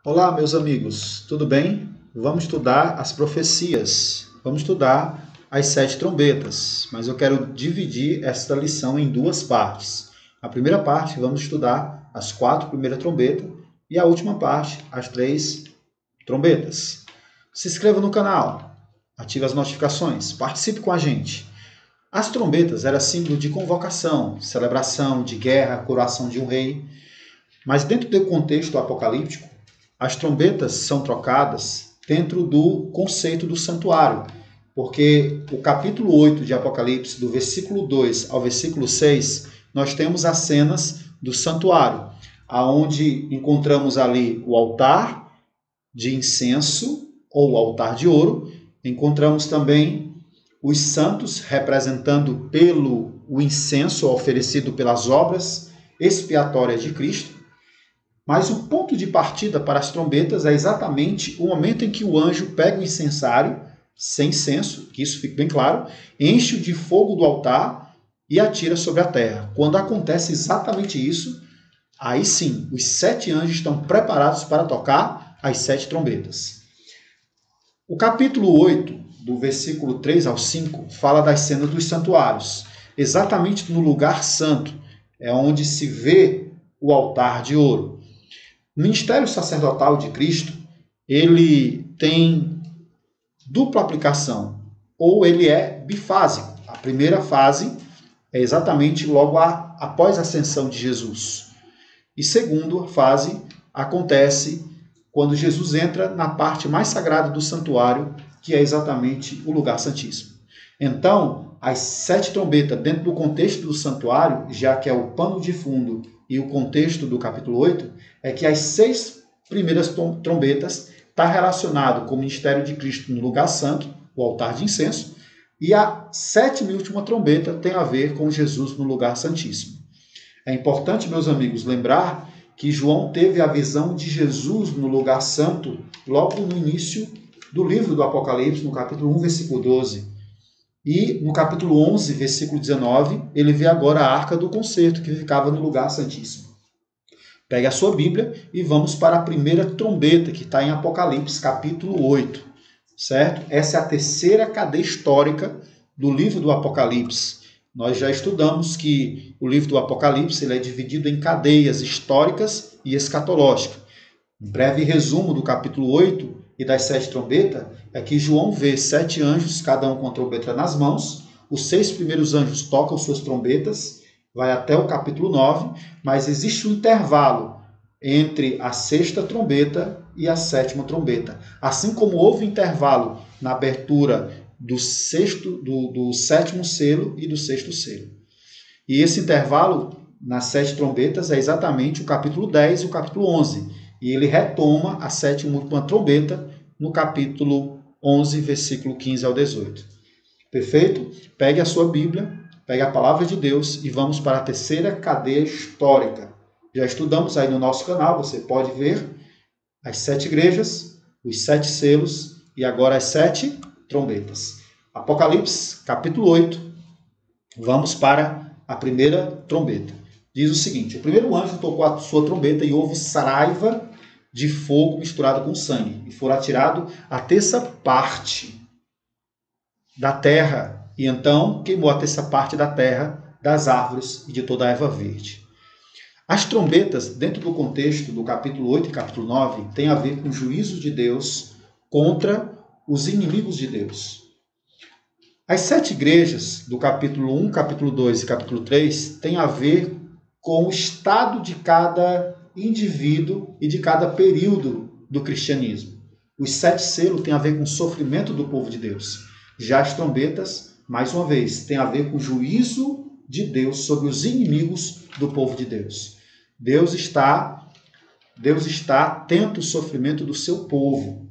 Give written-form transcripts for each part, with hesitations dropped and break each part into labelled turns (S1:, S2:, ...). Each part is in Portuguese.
S1: Olá, meus amigos, tudo bem? Vamos estudar as profecias, vamos estudar as 7 trombetas, mas eu quero dividir esta lição em duas partes. A primeira parte, vamos estudar as 4 primeiras trombetas e a última parte, as 3 trombetas. Se inscreva no canal, ative as notificações, participe com a gente. As trombetas eram símbolo de convocação, celebração, de guerra, coroação de um rei, mas dentro do contexto apocalíptico, as trombetas são trocadas dentro do conceito do santuário, porque o capítulo 8 de Apocalipse, do versículo 2 ao versículo 6, nós temos as cenas do santuário, aonde encontramos ali o altar de incenso, ou altar de ouro, encontramos também os santos representando o incenso oferecido pelas obras expiatórias de Cristo. Mas o ponto de partida para as trombetas é exatamente o momento em que o anjo pega o incensário, sem incenso, que isso fique bem claro, enche-o de fogo do altar e atira sobre a terra. Quando acontece exatamente isso, aí sim, os 7 anjos estão preparados para tocar as 7 trombetas. O capítulo 8, do versículo 3 ao 5, fala das cenas dos santuários. Exatamente no lugar santo, é onde se vê o altar de ouro. O ministério sacerdotal de Cristo, ele tem dupla aplicação, ou ele é bifásico. A primeira fase é exatamente logo após a ascensão de Jesus. E segunda fase acontece quando Jesus entra na parte mais sagrada do santuário, que é exatamente o lugar santíssimo. Então, as 7 trombetas dentro do contexto do santuário, já que é o pano de fundo e o contexto do capítulo 8, é que as 6 primeiras trombetas está relacionado com o ministério de Cristo no lugar santo, o altar de incenso, e a 7ª e última trombeta tem a ver com Jesus no lugar santíssimo. É importante, meus amigos, lembrar que João teve a visão de Jesus no lugar santo logo no início do livro do Apocalipse, no capítulo 1, versículo 12. E no capítulo 11, versículo 19, ele vê agora a arca do concerto, que ficava no lugar santíssimo. Pegue a sua Bíblia e vamos para a primeira trombeta, que está em Apocalipse, capítulo 8. Certo? Essa é a terceira cadeia histórica do livro do Apocalipse. Nós já estudamos que o livro do Apocalipse ele é dividido em cadeias históricas e escatológicas. Um breve resumo do capítulo 8 e das 7 trombetas é que João vê 7 anjos, cada um com a trombeta nas mãos. Os 6 primeiros anjos tocam suas trombetas, vai até o capítulo 9, mas existe um intervalo entre a 6ª trombeta e a 7ª trombeta. Assim como houve intervalo na abertura do 7º selo e do 6º selo. E esse intervalo nas 7 trombetas é exatamente o capítulo 10 e o capítulo 11. E ele retoma a 7ª e última trombeta no capítulo 11, versículo 15 ao 18. Perfeito? Pegue a sua Bíblia, pegue a palavra de Deus e vamos para a terceira cadeia histórica. Já estudamos aí no nosso canal, você pode ver as 7 igrejas, os 7 selos e agora as 7 trombetas. Apocalipse, capítulo 8, vamos para a primeira trombeta. Diz o seguinte: o primeiro anjo tocou a sua trombeta e houve saraiva de fogo misturado com sangue, e foram atirados a 1/3 parte da terra, e então queimou a 1/3 parte da terra, das árvores e de toda a erva verde. As trombetas, dentro do contexto do capítulo 8 e capítulo 9, tem a ver com o juízo de Deus contra os inimigos de Deus. As 7 igrejas do capítulo 1, capítulo 2 e capítulo 3 têm a ver com o estado de cada indivíduo e de cada período do cristianismo. Os 7 selos têm a ver com o sofrimento do povo de Deus. Já as trombetas, mais uma vez, têm a ver com o juízo de Deus sobre os inimigos do povo de Deus. Deus está atento ao sofrimento do seu povo.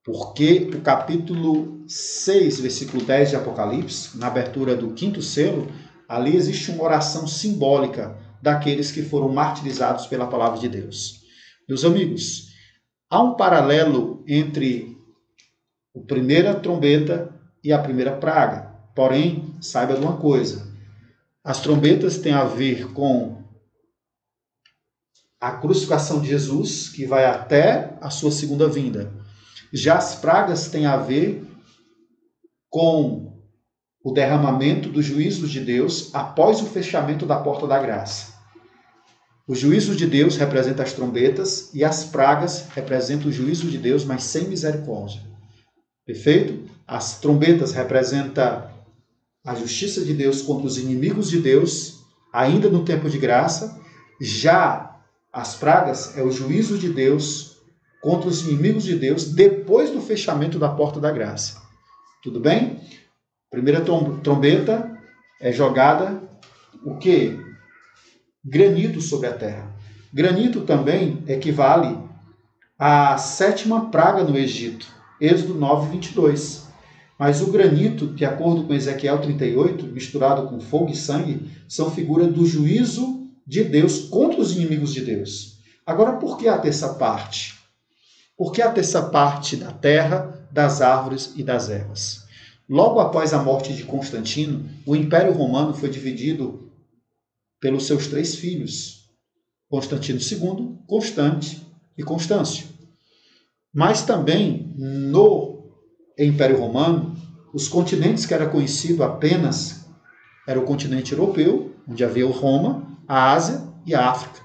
S1: Porque o capítulo 6, versículo 10 de Apocalipse, na abertura do 5º selo, ali existe uma oração simbólica daqueles que foram martirizados pela palavra de Deus. Meus amigos, há um paralelo entre a primeira trombeta e a primeira praga. Porém, saiba de uma coisa: as trombetas têm a ver com a crucificação de Jesus, que vai até a sua segunda vinda. Já as pragas têm a ver com o derramamento dos juízos de Deus após o fechamento da porta da graça. Os juízos de Deus representam as trombetas e as pragas representam o juízo de Deus, mas sem misericórdia. Perfeito? As trombetas representam a justiça de Deus contra os inimigos de Deus, ainda no tempo de graça. Já as pragas é o juízo de Deus contra os inimigos de Deus depois do fechamento da porta da graça. Tudo bem? Primeira trombeta é jogada o quê? Granito sobre a terra. Granito também equivale à 7ª praga no Egito, Êxodo 9, 22. Mas o granito, de acordo com Ezequiel 38, misturado com fogo e sangue, são figuras do juízo de Deus contra os inimigos de Deus. Agora, por que a terça parte? Por que a terça parte da terra, das árvores e das ervas? Logo após a morte de Constantino, o Império Romano foi dividido pelos seus 3 filhos, Constantino II, Constante e Constâncio. Mas também no Império Romano, os continentes que era conhecido apenas era o continente europeu, onde havia Roma, a Ásia e a África.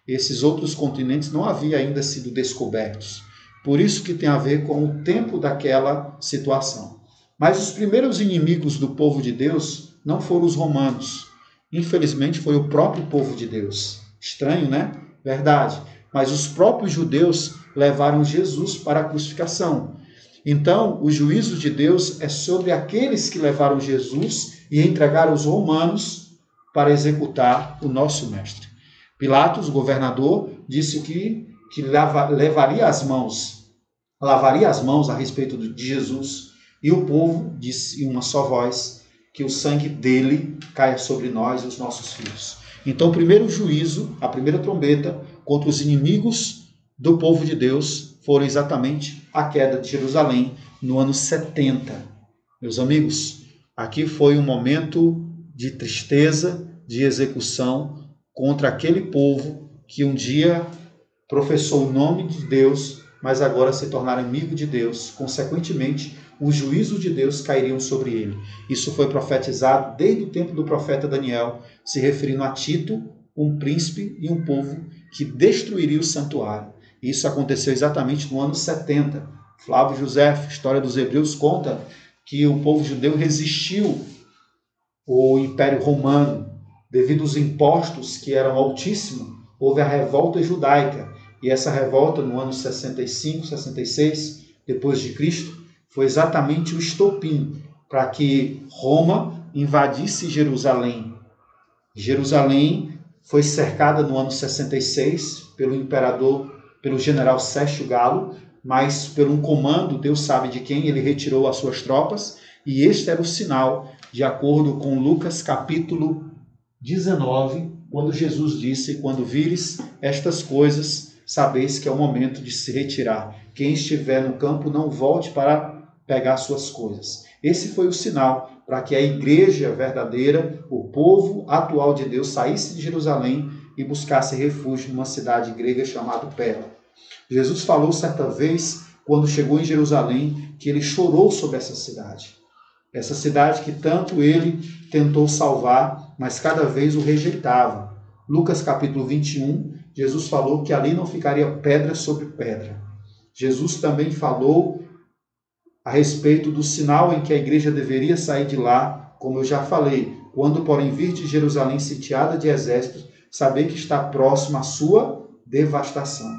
S1: Esses outros continentes não haviam ainda sido descobertos. Por isso que tem a ver com o tempo daquela situação. Mas os primeiros inimigos do povo de Deus não foram os romanos. Infelizmente, foi o próprio povo de Deus. Estranho, né? Verdade. Mas os próprios judeus levaram Jesus para a crucificação. Então, o juízo de Deus é sobre aqueles que levaram Jesus e entregaram os romanos para executar o nosso mestre. Pilatos, o governador, disse que lavaria as mãos a respeito de Jesus. E o povo disse em uma só voz, que o sangue dele caia sobre nós e os nossos filhos. Então, o primeiro juízo, a primeira trombeta contra os inimigos do povo de Deus foram exatamente a queda de Jerusalém no ano 70. Meus amigos, aqui foi um momento de tristeza, de execução contra aquele povo que um dia professou o nome de Deus, mas agora se tornaram inimigo de Deus. Consequentemente, o juízo de Deus cairiam sobre ele. Isso foi profetizado desde o tempo do profeta Daniel, se referindo a Tito, um príncipe e um povo que destruiria o santuário. Isso aconteceu exatamente no ano 70. Flávio José, História dos Hebreus, conta que o povo judeu resistiu ao Império Romano. Devido aos impostos que eram altíssimos, houve a revolta judaica. E essa revolta, no ano 65, 66, depois de Cristo, foi exatamente o estopim para que Roma invadisse Jerusalém. Jerusalém foi cercada no ano 66 pelo general Sérgio Galo, mas por um comando, Deus sabe de quem, ele retirou as suas tropas, e este era o sinal, de acordo com Lucas capítulo 19, quando Jesus disse: quando vires estas coisas, sabeis que é o momento de se retirar. Quem estiver no campo não volte para pegar suas coisas. Esse foi o sinal para que a igreja verdadeira, o povo atual de Deus, saísse de Jerusalém e buscasse refúgio numa cidade grega chamada Pera. Jesus falou certa vez, quando chegou em Jerusalém, que ele chorou sobre essa cidade. Essa cidade que tanto ele tentou salvar, mas cada vez o rejeitava. Lucas capítulo 21, Jesus falou que ali não ficaria pedra sobre pedra. Jesus também falou a respeito do sinal em que a igreja deveria sair de lá, como eu já falei. Quando, porém, vir de Jerusalém sitiada de exércitos, saber que está próxima a sua devastação.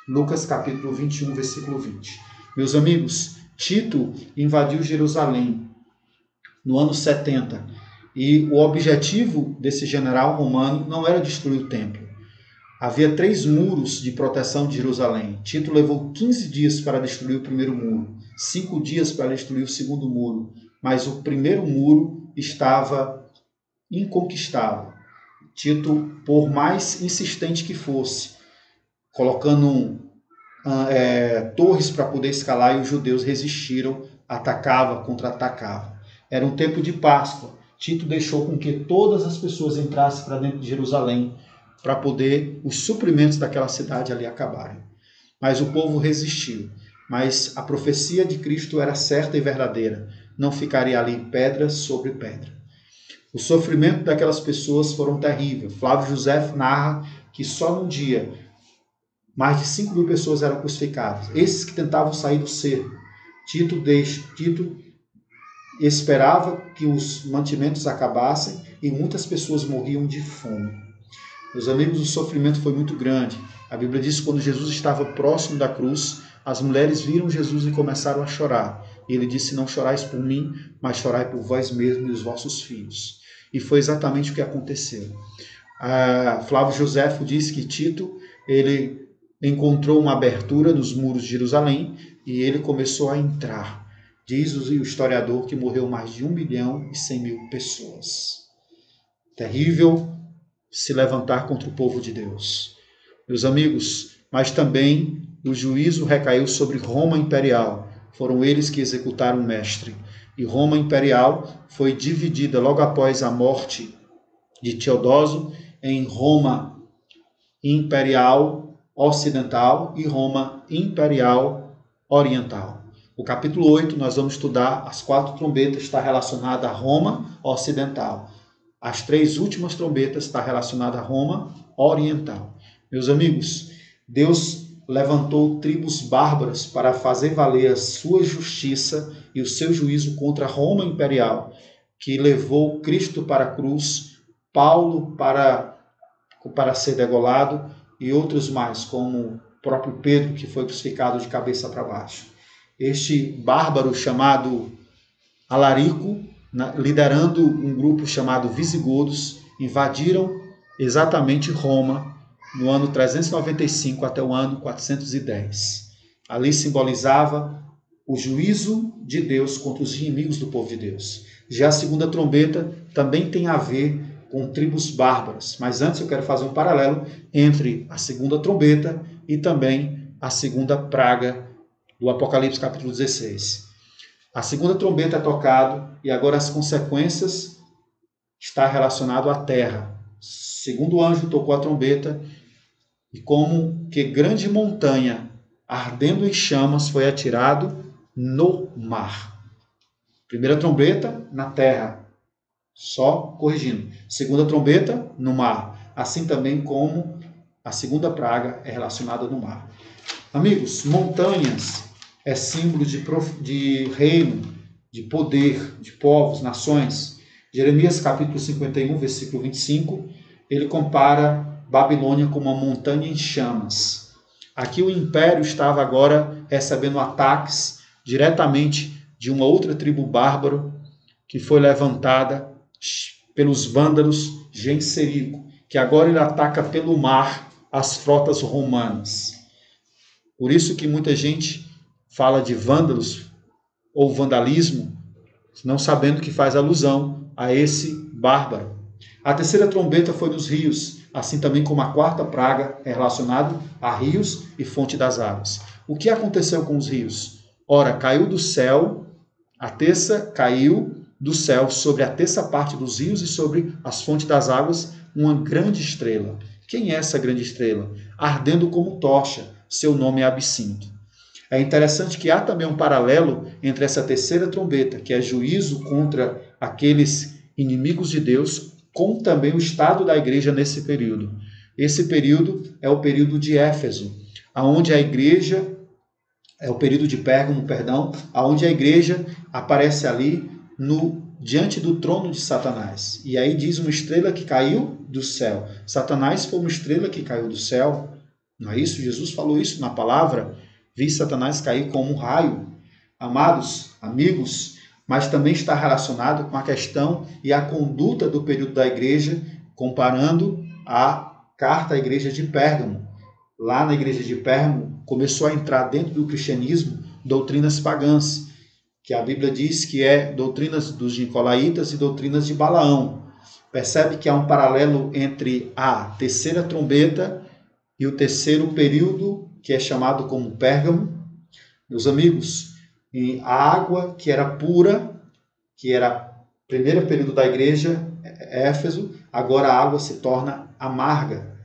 S1: Lucas capítulo 21, versículo 20. Meus amigos, Tito invadiu Jerusalém no ano 70. E o objetivo desse general romano não era destruir o templo. Havia 3 muros de proteção de Jerusalém. Tito levou 15 dias para destruir o primeiro muro, 5 dias para destruir o segundo muro, mas o primeiro muro estava inconquistável. Tito, por mais insistente que fosse, colocando torres para poder escalar, e os judeus resistiram, atacava, contra-atacava. Era um tempo de Páscoa. Tito deixou com que todas as pessoas entrassem para dentro de Jerusalém, para poder os suprimentos daquela cidade ali acabarem. Mas o povo resistiu. Mas a profecia de Cristo era certa e verdadeira. Não ficaria ali pedra sobre pedra. O sofrimento daquelas pessoas foram terríveis. Flávio José narra que só num dia mais de 5.000 pessoas eram crucificadas. Esses que tentavam sair do cerco. Tito esperava que os mantimentos acabassem e muitas pessoas morriam de fome. Meus amigos, o sofrimento foi muito grande. A Bíblia diz que quando Jesus estava próximo da cruz, as mulheres viram Jesus e começaram a chorar. E ele disse, não chorais por mim, mas chorai por vós mesmos e os vossos filhos. E foi exatamente o que aconteceu. Flávio Joséfo diz que Tito, ele encontrou uma abertura nos muros de Jerusalém e ele começou a entrar. Diz o historiador que morreu mais de 1.100.000 pessoas. Terrível se levantar contra o povo de Deus. Meus amigos, mas também o juízo recaiu sobre Roma Imperial. Foram eles que executaram o mestre. E Roma Imperial foi dividida logo após a morte de Teodósio em Roma Imperial Ocidental e Roma Imperial Oriental. O capítulo 8 nós vamos estudar as 4 trombetas, está relacionada a Roma Ocidental. As 3 últimas trombetas está relacionada a Roma Oriental. Meus amigos, Deus levantou tribos bárbaras para fazer valer a sua justiça e o seu juízo contra Roma Imperial, que levou Cristo para a cruz, Paulo para ser degolado e outros mais, como o próprio Pedro, que foi crucificado de cabeça para baixo. Este bárbaro chamado Alarico, liderando um grupo chamado Visigodos, invadiram exatamente Roma no ano 395 até o ano 410. Ali simbolizava o juízo de Deus contra os inimigos do povo de Deus. Já a segunda trombeta também tem a ver com tribos bárbaras, mas antes eu quero fazer um paralelo entre a segunda trombeta e também a segunda praga do Apocalipse capítulo 16. A segunda trombeta é tocada e agora as consequências está relacionado à terra. Segundo anjo tocou a trombeta e como que grande montanha ardendo em chamas foi atirado no mar. Primeira trombeta na terra, só corrigindo. Segunda trombeta no mar, assim também como a segunda praga é relacionada no mar. Amigos, montanhas é símbolo de reino, de poder, de povos, nações. Jeremias capítulo 51, versículo 25, ele compara Babilônia com uma montanha em chamas. Aqui o império estava agora recebendo ataques diretamente de uma outra tribo bárbara que foi levantada pelos vândalos Genserico, que agora ele ataca pelo mar as frotas romanas. Por isso que muita gente fala de vândalos ou vandalismo, não sabendo que faz alusão a esse bárbaro. A terceira trombeta foi nos rios, assim também como a quarta praga é relacionada a rios e fonte das águas. O que aconteceu com os rios? Ora, caiu do céu, a terça caiu do céu sobre a terça parte dos rios e sobre as fontes das águas uma grande estrela. Quem é essa grande estrela? Ardendo como tocha, seu nome é Absinto. É interessante que há também um paralelo entre essa terceira trombeta, que é juízo contra aqueles inimigos de Deus, com também o estado da igreja nesse período. Esse período é o período de Éfeso, aonde a igreja, é o período de Pérgamo, perdão, aonde a igreja aparece ali diante do trono de Satanás. E aí diz uma estrela que caiu do céu. Satanás foi uma estrela que caiu do céu. Não é isso? Jesus falou isso na palavra. Vi Satanás cair como um raio. Amados, amigos, mas também está relacionado com a questão e a conduta do período da igreja, comparando a carta à igreja de Pérgamo. Lá na igreja de Pérgamo, começou a entrar dentro do cristianismo doutrinas pagãs, que a Bíblia diz que é doutrinas dos nicolaítas e doutrinas de Balaão. Percebe que há um paralelo entre a terceira trombeta e o terceiro período, que é chamado como Pérgamo. Meus amigos, a água que era pura, que era o primeiro período da igreja, Éfeso, agora a água se torna amarga.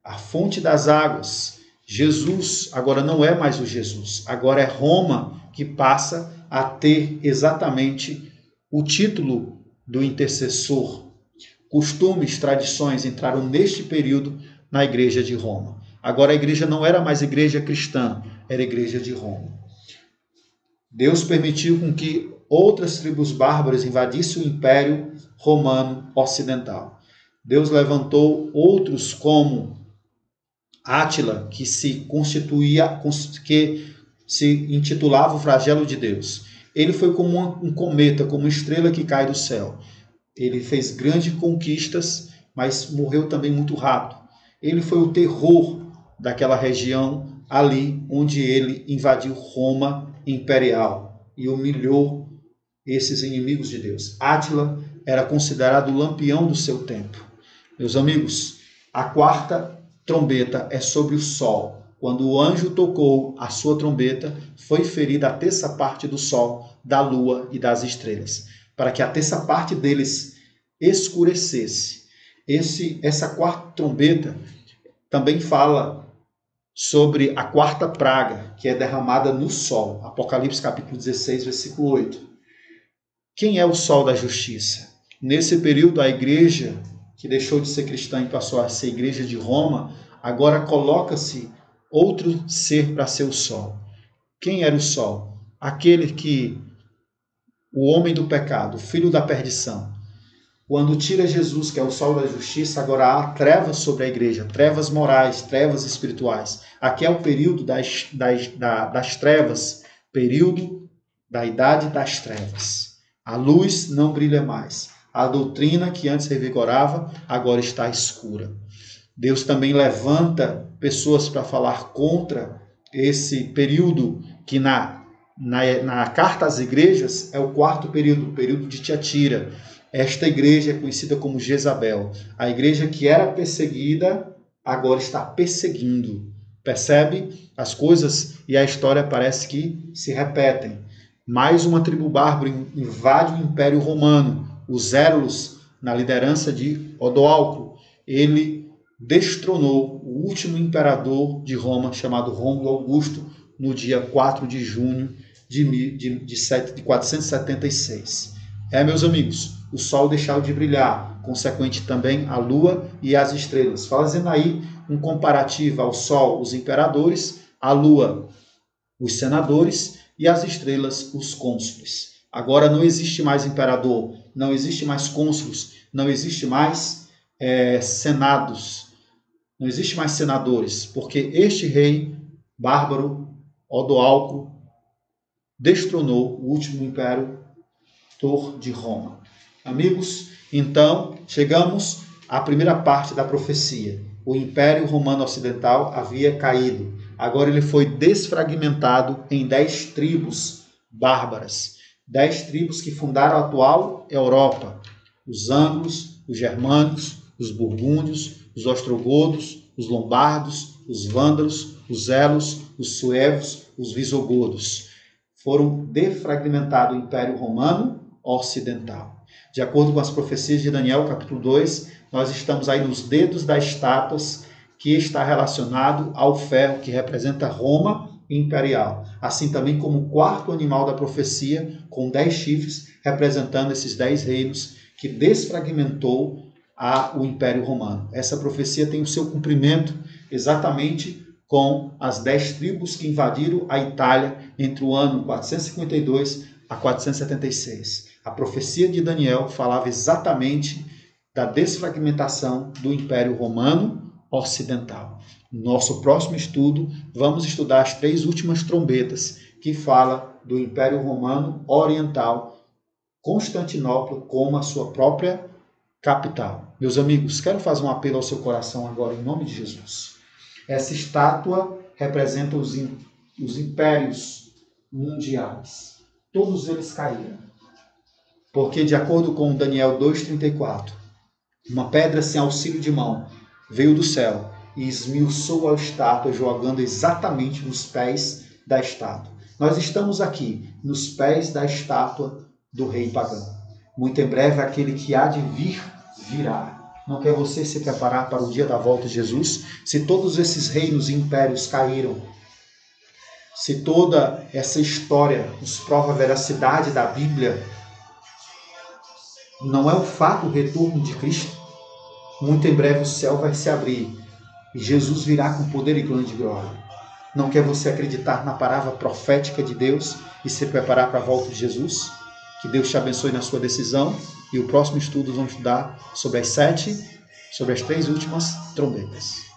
S1: a fonte das águas. Jesus agora não é mais o Jesus, agora é Roma que passa a ter exatamente o título do intercessor. Costumes, tradições entraram neste período na igreja de Roma. Agora a igreja não era mais igreja cristã, era igreja de Roma. Deus permitiu com que outras tribos bárbaras invadissem o Império Romano Ocidental. Deus levantou outros como Átila, que se intitulava o flagelo de Deus. Ele foi como um cometa, como uma estrela que cai do céu. Ele fez grandes conquistas, mas morreu também muito rápido. Ele foi o terror daquela região ali onde ele invadiu Roma imperial e humilhou esses inimigos de Deus. Átila era considerado o lampião do seu tempo. Meus amigos, a quarta trombeta é sobre o sol. Quando o anjo tocou a sua trombeta, foi ferida a terça parte do sol, da lua e das estrelas, para que a terça parte deles escurecesse. Essa quarta trombeta também fala sobre a quarta praga, que é derramada no sol. Apocalipse capítulo 16, versículo 8. Quem é o sol da justiça? Nesse período, a igreja que deixou de ser cristã e passou a ser igreja de Roma, agora coloca-se outro ser para ser o sol. Quem era o sol? Aquele que o homem do pecado, o filho da perdição. Quando tira Jesus, que é o sol da justiça, agora há trevas sobre a igreja, trevas morais, trevas espirituais. Aqui é o período das trevas, período da idade das trevas. A luz não brilha mais. A doutrina que antes revigorava, agora está escura. Deus também levanta pessoas para falar contra esse período que na carta às igrejas é o quarto período, o período de Tiatira. Esta igreja é conhecida como Jezabel. A igreja que era perseguida, agora está perseguindo. Percebe? As coisas e a história parece que se repetem. Mais uma tribo bárbara invade o Império Romano. Os Érulos, na liderança de Odoacro, ele destronou o último imperador de Roma, chamado Rômulo Augusto, no dia 4 de junho de 476. Meus amigos, o sol deixou de brilhar, consequente também a lua e as estrelas. Fazendo aí um comparativo ao sol, os imperadores, a lua, os senadores e as estrelas, os cônsules. Agora não existe mais imperador, não existe mais cônsules, não existe mais senados, não existe mais senadores, porque este rei bárbaro, Odoacro, destronou o último imperador de Roma. Amigos, então chegamos à primeira parte da profecia. O Império Romano Ocidental havia caído. Agora ele foi desfragmentado em 10 tribos bárbaras. 10 tribos que fundaram a atual Europa. Os ângulos, os germânicos, os burgúndios, os ostrogodos, os lombardos, os vândalos, os elos, os suevos, os visigodos. Foram defragmentados o Império Romano Ocidental. De acordo com as profecias de Daniel, capítulo 2, nós estamos aí nos dedos das estátuas, que está relacionado ao ferro, que representa Roma imperial. Assim também como o quarto animal da profecia, com 10 chifres, representando esses 10 reinos que desfragmentou o Império Romano. Essa profecia tem o seu cumprimento exatamente com as 10 tribos que invadiram a Itália entre o ano 452 a 476. A profecia de Daniel falava exatamente da desfragmentação do Império Romano Ocidental. No nosso próximo estudo, vamos estudar as 3 últimas trombetas, que fala do Império Romano Oriental, Constantinopla como a sua própria capital. Meus amigos, quero fazer um apelo ao seu coração agora, em nome de Jesus. Essa estátua representa os impérios mundiais. Todos eles caíram. Porque, de acordo com Daniel 2,34, uma pedra sem auxílio de mão veio do céu e esmiuçou a estátua, jogando exatamente nos pés da estátua. Nós estamos aqui, nos pés da estátua do rei pagão. Muito em breve, aquele que há de vir, virá. Não quer você se preparar para o dia da volta de Jesus? Se todos esses reinos e impérios caíram, se toda essa história nos prova a veracidade da Bíblia, não é o fato o retorno de Cristo? Muito em breve o céu vai se abrir e Jesus virá com poder e grande glória. Não quer você acreditar na palavra profética de Deus e se preparar para a volta de Jesus? Que Deus te abençoe na sua decisão. E o próximo estudo vamos estudar sobre as 3 últimas trombetas.